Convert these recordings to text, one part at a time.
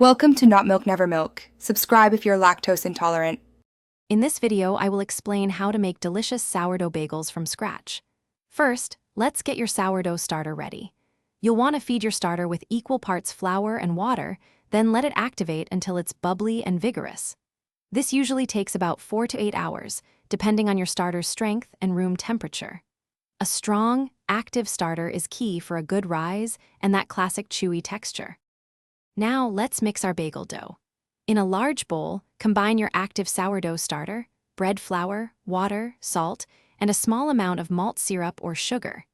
Welcome to Not Milk Never Milk. Subscribe if you're lactose intolerant. In this video, I will explain how to make delicious sourdough bagels from scratch. First, let's get your sourdough starter ready. You'll want to feed your starter with equal parts flour and water, then let it activate until it's bubbly and vigorous. This usually takes about 4 to 8 hours, depending on your starter's strength and room temperature. A strong, active starter is key for a good rise and that classic chewy texture. Now let's mix our bagel dough. In a large bowl, combine your active sourdough starter, bread flour, water, salt, and a small amount of malt syrup or sugar.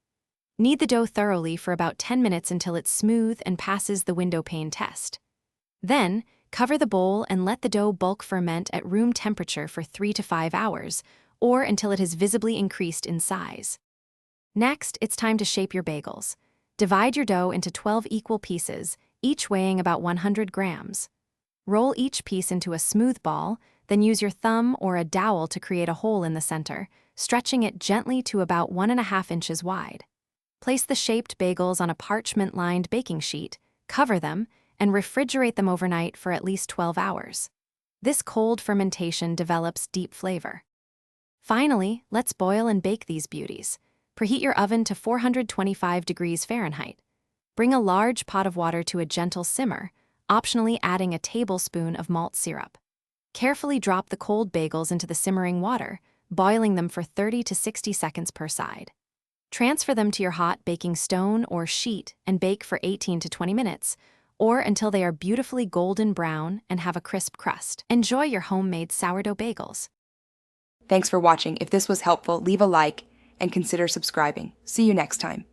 Knead the dough thoroughly for about 10 minutes until it's smooth and passes the window pane test. Then, cover the bowl and let the dough bulk ferment at room temperature for 3 to 5 hours, or until it has visibly increased in size. Next, it's time to shape your bagels. Divide your dough into 12 equal pieces, each weighing about 100 grams. Roll each piece into a smooth ball, then use your thumb or a dowel to create a hole in the center, stretching it gently to about 1.5 inches wide. Place the shaped bagels on a parchment-lined baking sheet, cover them, and refrigerate them overnight for at least 12 hours. This cold fermentation develops deep flavor. Finally, let's boil and bake these beauties. Preheat your oven to 425 degrees Fahrenheit. Bring a large pot of water to a gentle simmer, optionally adding a tablespoon of malt syrup. Carefully drop the cold bagels into the simmering water, boiling them for 30 to 60 seconds per side. Transfer them to your hot baking stone or sheet and bake for 18 to 20 minutes, or until they are beautifully golden brown and have a crisp crust. Enjoy your homemade sourdough bagels. Thanks for watching. If this was helpful, leave a like and consider subscribing. See you next time.